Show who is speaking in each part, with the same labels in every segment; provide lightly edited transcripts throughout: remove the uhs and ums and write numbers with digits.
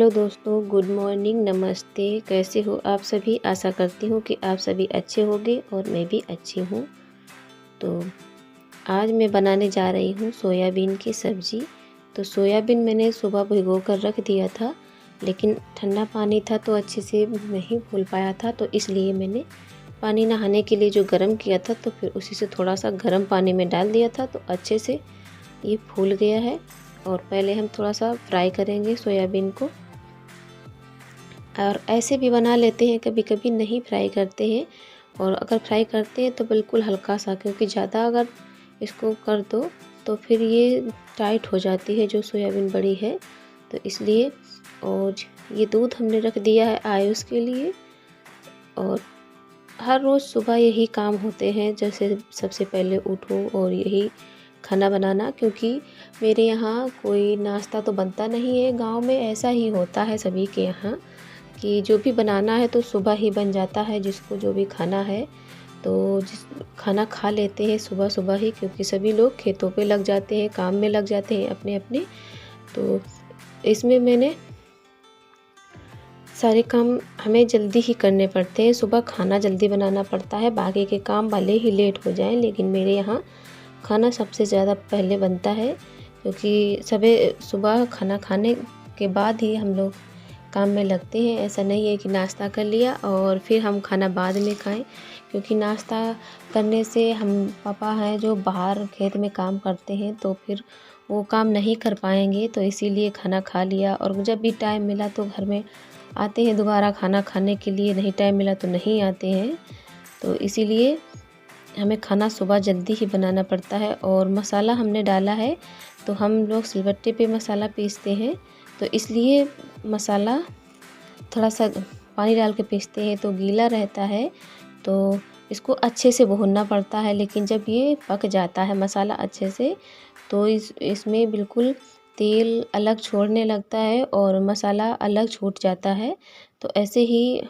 Speaker 1: Hello दोस्तों, good morning, नमस्ते। कैसे हो आप सभी? आशा करती हूँ कि आप सभी अच्छे होंगे और मैं भी अच्छी हूँ। तो आज मैं बनाने जा रही हूँ सोयाबीन की सब्ज़ी। तो सोयाबीन मैंने सुबह भिगो कर रख दिया था, लेकिन ठंडा पानी था तो अच्छे से नहीं फूल पाया था, तो इसलिए मैंने पानी नहाने के लिए जो गर्म किया था तो फिर उसी से थोड़ा सा गर्म पानी में डाल दिया था, तो अच्छे से ये फूल गया है। और पहले हम थोड़ा सा फ्राई करेंगे सोयाबीन को, और ऐसे भी बना लेते हैं, कभी कभी नहीं फ्राई करते हैं। और अगर फ्राई करते हैं तो बिल्कुल हल्का सा, क्योंकि ज़्यादा अगर इसको कर दो तो फिर ये टाइट हो जाती है जो सोयाबीन बड़ी है, तो इसलिए। और ये दूध हमने रख दिया है आयुष के लिए। और हर रोज़ सुबह यही काम होते हैं, जैसे सबसे पहले उठो और यही खाना बनाना, क्योंकि मेरे यहाँ कोई नाश्ता तो बनता नहीं है। गांव में ऐसा ही होता है सभी के यहाँ कि जो भी बनाना है तो सुबह ही बन जाता है, जिसको जो भी खाना है तो जिस खाना खा लेते हैं सुबह सुबह ही, क्योंकि सभी लोग खेतों पे लग जाते हैं, काम में लग जाते हैं अपने अपने। तो इसमें मैंने सारे काम हमें जल्दी ही करने पड़ते हैं। सुबह खाना जल्दी बनाना पड़ता है, बाकी के काम भले ही लेट हो जाएं, लेकिन मेरे यहाँ खाना सबसे ज़्यादा पहले बनता है, क्योंकि सुबह खाना खाने के बाद ही हम लोग काम में लगते हैं। ऐसा नहीं है कि नाश्ता कर लिया और फिर हम खाना बाद में खाएं, क्योंकि नाश्ता करने से हम पापा हैं जो बाहर खेत में काम करते हैं, तो फिर वो काम नहीं कर पाएंगे, तो इसीलिए खाना खा लिया। और जब भी टाइम मिला तो घर में आते हैं दोबारा खाना खाने के लिए, नहीं टाइम मिला तो नहीं आते हैं। तो इसीलिए हमें खाना सुबह जल्दी ही बनाना पड़ता है। और मसाला हमने डाला है, तो हम लोग सिलबट्टे पे मसाला पीसते हैं, तो इसलिए मसाला थोड़ा सा पानी डाल के पीसते हैं तो गीला रहता है, तो इसको अच्छे से भूनना पड़ता है। लेकिन जब ये पक जाता है मसाला अच्छे से, तो इसमें बिल्कुल तेल अलग छोड़ने लगता है और मसाला अलग छूट जाता है। तो ऐसे ही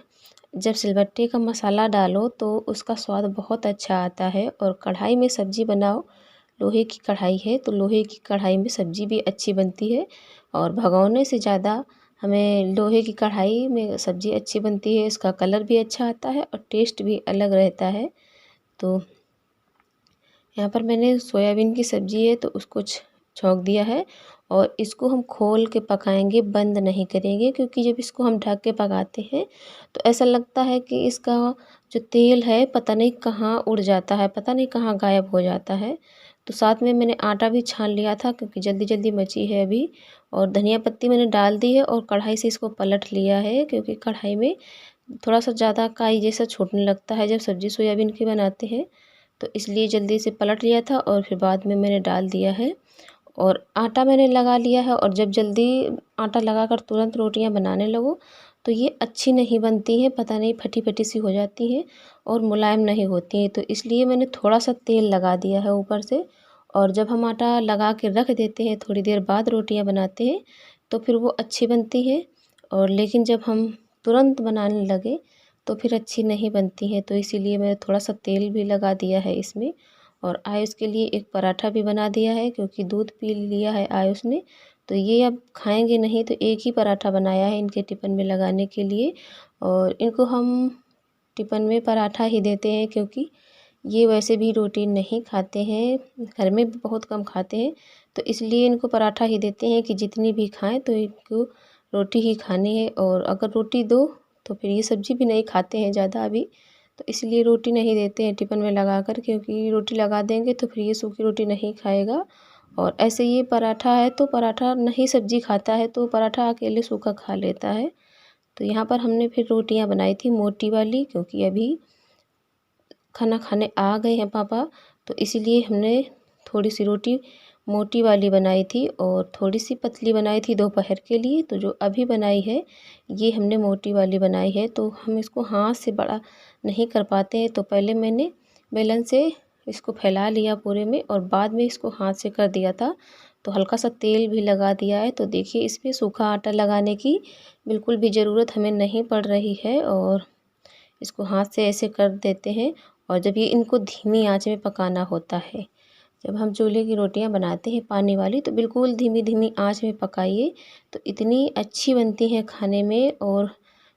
Speaker 1: जब सिलबट्टे का मसाला डालो तो उसका स्वाद बहुत अच्छा आता है। और कढ़ाई में सब्ज़ी बनाओ, लोहे की कढ़ाई है तो लोहे की कढ़ाई में सब्ज़ी भी अच्छी बनती है, और भगोने से ज़्यादा हमें लोहे की कढ़ाई में सब्ज़ी अच्छी बनती है। इसका कलर भी अच्छा आता है और टेस्ट भी अलग रहता है। तो यहाँ पर मैंने सोयाबीन की सब्ज़ी है तो उसको छौंक दिया है, और इसको हम खोल के पकाएंगे, बंद नहीं करेंगे, क्योंकि जब इसको हम ढक के पकाते हैं तो ऐसा लगता है कि इसका जो तेल है पता नहीं कहाँ उड़ जाता है, पता नहीं कहाँ गायब हो जाता है। तो साथ में मैंने आटा भी छान लिया था, क्योंकि जल्दी जल्दी मची है अभी। और धनिया पत्ती मैंने डाल दी है और कढ़ाई से इसको पलट लिया है, क्योंकि कढ़ाई में थोड़ा सा ज़्यादा काई जैसा छूटने लगता है जब सब्ज़ी सोयाबीन की बनाते हैं, तो इसलिए जल्दी से पलट लिया था और फिर बाद में मैंने डाल दिया है। और आटा मैंने लगा लिया है, और जब जल्दी आटा लगाकर तुरंत रोटियां बनाने लगो तो ये अच्छी नहीं बनती हैं, पता नहीं फटी फटी सी हो जाती हैं और मुलायम नहीं होती हैं। तो इसलिए मैंने थोड़ा सा तेल लगा दिया है ऊपर से। और जब हम आटा लगा के रख देते हैं, थोड़ी देर बाद रोटियां बनाते हैं, तो फिर वो अच्छी बनती है। और लेकिन जब हम तुरंत बनाने लगे तो फिर अच्छी नहीं बनती हैं, तो इसीलिए मैंने थोड़ा सा तेल भी लगा दिया है इसमें। और आयुष के लिए एक पराठा भी बना दिया है, क्योंकि दूध पी लिया है आयुष ने, तो ये अब खाएंगे नहीं, तो एक ही पराठा बनाया है इनके टिफ़िन में लगाने के लिए। और इनको हम टिफ़िन में पराठा ही देते हैं, क्योंकि ये वैसे भी रोटी नहीं खाते हैं, घर में भी बहुत कम खाते हैं, तो इसलिए इनको पराठा ही देते हैं कि जितनी भी खाएं तो इनको रोटी ही खानी है। और अगर रोटी दो तो फिर ये सब्ज़ी भी नहीं खाते हैं ज़्यादा अभी, तो इसलिए रोटी नहीं देते हैं टिफ़िन में लगाकर, क्योंकि रोटी लगा देंगे तो फिर ये सूखी रोटी नहीं खाएगा। और ऐसे ये पराठा है तो पराठा नहीं सब्ज़ी खाता है, तो पराठा अकेले सूखा खा लेता है। तो यहाँ पर हमने फिर रोटियाँ बनाई थी मोटी वाली, क्योंकि अभी खाना खाने आ गए हैं पापा, तो इसीलिए हमने थोड़ी सी रोटी मोटी वाली बनाई थी और थोड़ी सी पतली बनाई थी दोपहर के लिए। तो जो अभी बनाई है ये हमने मोटी वाली बनाई है। तो हम इसको हाथ से बड़ा नहीं कर पाते हैं, तो पहले मैंने बेलन से इसको फैला लिया पूरे में, और बाद में इसको हाथ से कर दिया था। तो हल्का सा तेल भी लगा दिया है, तो देखिए इसमें सूखा आटा लगाने की बिल्कुल भी ज़रूरत हमें नहीं पड़ रही है। और इसको हाथ से ऐसे कर देते हैं, और जब ये इनको धीमी आंच में पकाना होता है, जब हम चूल्हे की रोटियां बनाते हैं पानी वाली तो बिल्कुल धीमी धीमी आंच में पकाइए, तो इतनी अच्छी बनती हैं खाने में और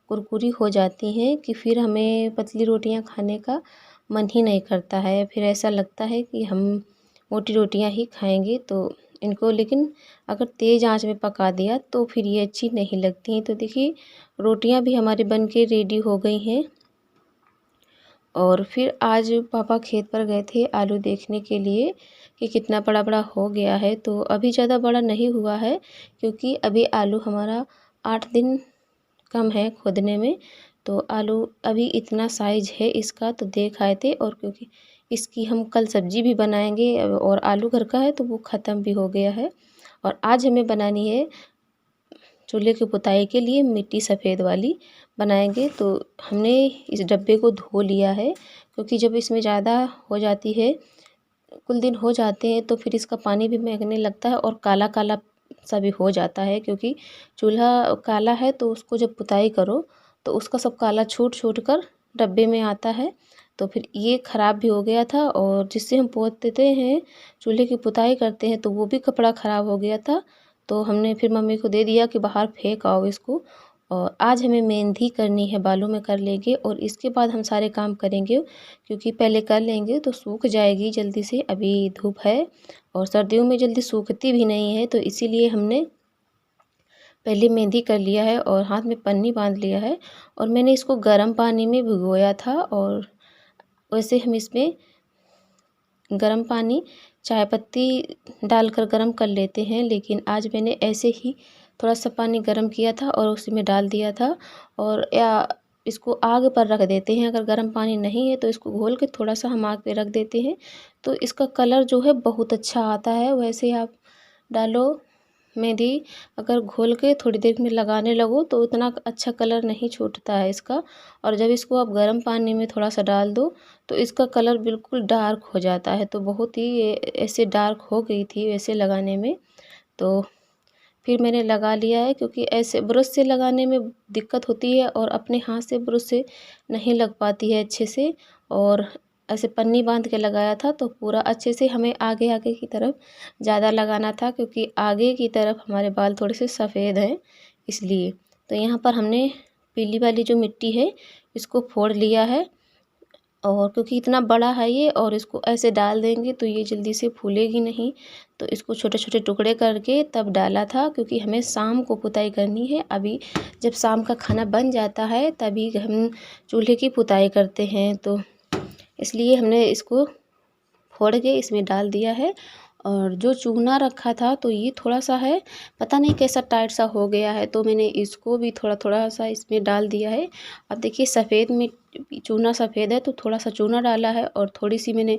Speaker 1: कुरकुरी हो जाती हैं कि फिर हमें पतली रोटियां खाने का मन ही नहीं करता है। फिर ऐसा लगता है कि हम मोटी रोटियां ही खाएंगे। तो इनको लेकिन अगर तेज़ आंच में पका दिया तो फिर ये अच्छी नहीं लगती हैं। तो देखिए रोटियां भी हमारी बन के रेडी हो गई हैं। और फिर आज पापा खेत पर गए थे आलू देखने के लिए कि कितना बड़ा बड़ा हो गया है। तो अभी ज़्यादा बड़ा नहीं हुआ है क्योंकि अभी आलू हमारा 8 दिन कम है खोदने में। तो आलू अभी इतना साइज है इसका, तो देख आए थे। और क्योंकि इसकी हम कल सब्जी भी बनाएंगे और आलू घर का है तो वो ख़त्म भी हो गया है। और आज हमें बनानी है चूल्हे की पुताई के लिए मिट्टी सफ़ेद वाली बनाएंगे। तो हमने इस डब्बे को धो लिया है क्योंकि जब इसमें ज़्यादा हो जाती है, कुछ दिन हो जाते हैं, तो फिर इसका पानी भी महकने लगता है और काला काला सा भी हो जाता है। क्योंकि चूल्हा काला है तो उसको जब पुताई करो तो उसका सब काला छूट छूट कर डब्बे में आता है। तो फिर ये ख़राब भी हो गया था और जिससे हम पोत देते हैं चूल्हे की पुताई करते हैं तो वो भी कपड़ा ख़राब हो गया था। तो हमने फिर मम्मी को दे दिया कि बाहर फेंक आओ इसको। और आज हमें मेहंदी करनी है, बालों में कर लेंगे और इसके बाद हम सारे काम करेंगे क्योंकि पहले कर लेंगे तो सूख जाएगी जल्दी से। अभी धूप है और सर्दियों में जल्दी सूखती भी नहीं है, तो इसीलिए हमने पहले मेहंदी कर लिया है और हाथ में पन्नी बांध लिया है। और मैंने इसको गर्म पानी में भिगोया था और वैसे हम इसमें गर्म पानी चाय पत्ती डालकर गर्म कर लेते हैं, लेकिन आज मैंने ऐसे ही थोड़ा सा पानी गर्म किया था और उसी में डाल दिया था। और या इसको आग पर रख देते हैं, अगर गर्म पानी नहीं है तो इसको घोल के थोड़ा सा हम आग पे रख देते हैं तो इसका कलर जो है बहुत अच्छा आता है। वैसे आप डालो मेहंदी, अगर घोल के थोड़ी देर में लगाने लगो तो उतना अच्छा कलर नहीं छूटता है इसका। और जब इसको आप गर्म पानी में थोड़ा सा डाल दो तो इसका कलर बिल्कुल डार्क हो जाता है। तो बहुत ही ऐसे डार्क हो गई थी वैसे लगाने में। तो फिर मैंने लगा लिया है क्योंकि ऐसे ब्रश से लगाने में दिक्कत होती है और अपने हाथ से ब्रश से नहीं लग पाती है अच्छे से। और ऐसे पन्नी बांध के लगाया था तो पूरा अच्छे से हमें आगे आगे की तरफ ज़्यादा लगाना था क्योंकि आगे की तरफ हमारे बाल थोड़े से सफ़ेद हैं इसलिए। तो यहाँ पर हमने पीली वाली जो मिट्टी है इसको फोड़ लिया है और क्योंकि इतना बड़ा है ये और इसको ऐसे डाल देंगे तो ये जल्दी से फूलेगी नहीं। तो इसको छोटे छोटे टुकड़े करके तब डाला था क्योंकि हमें शाम को पुताई करनी है। अभी जब शाम का खाना बन जाता है तभी हम चूल्हे की पुताई करते हैं, तो इसलिए हमने इसको फोड़ के इसमें डाल दिया है। और जो चूना रखा था तो ये थोड़ा सा है, पता नहीं कैसा टाइट सा हो गया है, तो मैंने इसको भी थोड़ा थोड़ा सा इसमें डाल दिया है। अब देखिए सफ़ेद में चूना सफ़ेद है तो थोड़ा सा चूना डाला है और थोड़ी सी मैंने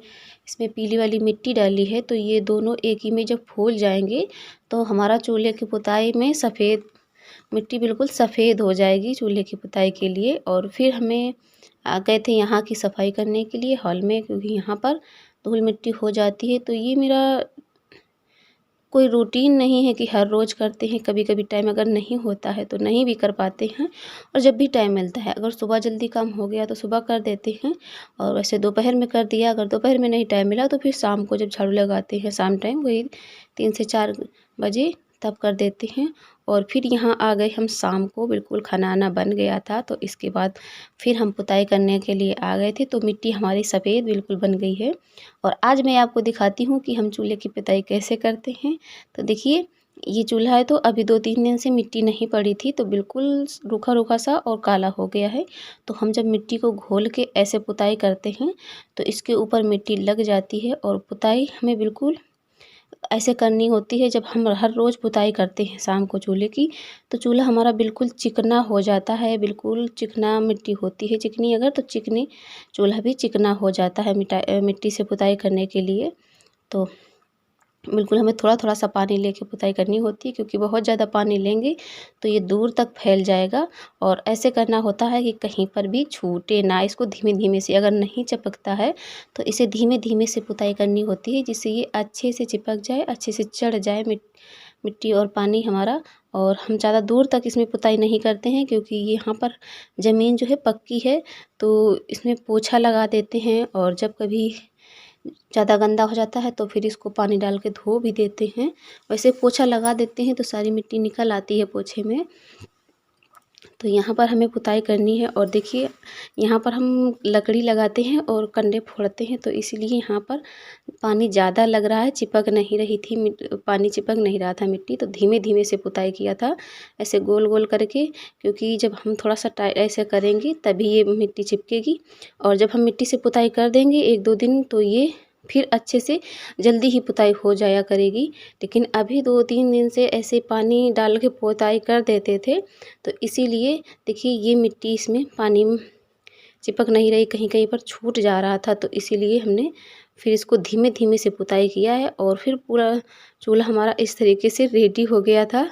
Speaker 1: इसमें पीली वाली मिट्टी डाली है। तो ये दोनों एक ही में जब फूल जाएंगे तो हमारा चूल्हे की पुताई में सफ़ेद मिट्टी बिल्कुल सफ़ेद हो जाएगी चूल्हे की पुताई के लिए। और फिर हमें आ गए थे यहाँ की सफाई करने के लिए हॉल में क्योंकि यहाँ पर धूल मिट्टी हो जाती है। तो ये मेरा कोई रूटीन नहीं है कि हर रोज़ करते हैं, कभी कभी टाइम अगर नहीं होता है तो नहीं भी कर पाते हैं। और जब भी टाइम मिलता है, अगर सुबह जल्दी काम हो गया तो सुबह कर देते हैं और वैसे दोपहर में कर दिया। अगर दोपहर में नहीं टाइम मिला तो फिर शाम को जब झाड़ू लगाते हैं शाम टाइम वही 3 से 4 बजे तब कर देते हैं। और फिर यहाँ आ गए हम शाम को, बिल्कुल खाना आना बन गया था तो इसके बाद फिर हम पुताई करने के लिए आ गए थे। तो मिट्टी हमारी सफ़ेद बिल्कुल बन गई है और आज मैं आपको दिखाती हूँ कि हम चूल्हे की पुताई कैसे करते हैं। तो देखिए ये चूल्हा है तो अभी 2-3 दिन से मिट्टी नहीं पड़ी थी तो बिल्कुल रूखा रूखा सा और काला हो गया है। तो हम जब मिट्टी को घोल के ऐसे पुताई करते हैं तो इसके ऊपर मिट्टी लग जाती है और पुताई हमें बिल्कुल ऐसे करनी होती है। जब हम हर रोज़ पुताई करते हैं शाम को चूल्हे की तो चूल्हा हमारा बिल्कुल चिकना हो जाता है, बिल्कुल चिकना मिट्टी होती है चिकनी अगर, तो चिकनी चूल्हा भी चिकना हो जाता है मिट्टी से पुताई करने के लिए। तो बिल्कुल हमें थोड़ा थोड़ा सा पानी लेके पुताई करनी होती है क्योंकि बहुत ज़्यादा पानी लेंगे तो ये दूर तक फैल जाएगा। और ऐसे करना होता है कि कहीं पर भी छूटे ना, इसको धीमे धीमे से, अगर नहीं चिपकता है तो इसे धीमे धीमे से पुताई करनी होती है जिससे ये अच्छे से चिपक जाए, अच्छे से चढ़ जाए मिट्टी और पानी हमारा। और हम ज़्यादा दूर तक इसमें पुताई नहीं करते हैं क्योंकि यहाँ पर ज़मीन जो है पक्की है तो इसमें पोछा लगा देते हैं। और जब कभी ज़्यादा गंदा हो जाता है तो फिर इसको पानी डाल के धो भी देते हैं। वैसे पोछा लगा देते हैं तो सारी मिट्टी निकल आती है पोछे में। तो यहाँ पर हमें पुताई करनी है और देखिए यहाँ पर हम लकड़ी लगाते हैं और कंडे फोड़ते हैं, तो इसीलिए यहाँ पर पानी ज़्यादा लग रहा है, चिपक नहीं रही थी पानी चिपक नहीं रहा था मिट्टी। तो धीमे धीमे से पुताई किया था, ऐसे गोल गोल करके, क्योंकि जब हम थोड़ा सा ऐसे करेंगे तभी ये मिट्टी चिपकेगी। और जब हम मिट्टी से पुताई कर देंगे 1-2 दिन तो ये फिर अच्छे से जल्दी ही पुताई हो जाया करेगी। लेकिन अभी 2-3 दिन से ऐसे पानी डाल के पुताई कर देते थे, तो इसीलिए देखिए ये मिट्टी इसमें पानी चिपक नहीं रही, कहीं कहीं पर छूट जा रहा था। तो इसीलिए हमने फिर इसको धीमे धीमे से पुताई किया है और फिर पूरा चूल्हा हमारा इस तरीके से रेडी हो गया था।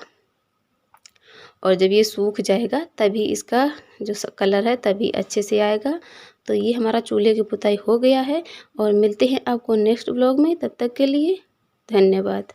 Speaker 1: और जब ये सूख जाएगा तभी इसका जो कलर है तभी अच्छे से आएगा। तो ये हमारा चूल्हे की पुताई हो गया है और मिलते हैं आपको नेक्स्ट ब्लॉग में। तब तक के लिए धन्यवाद।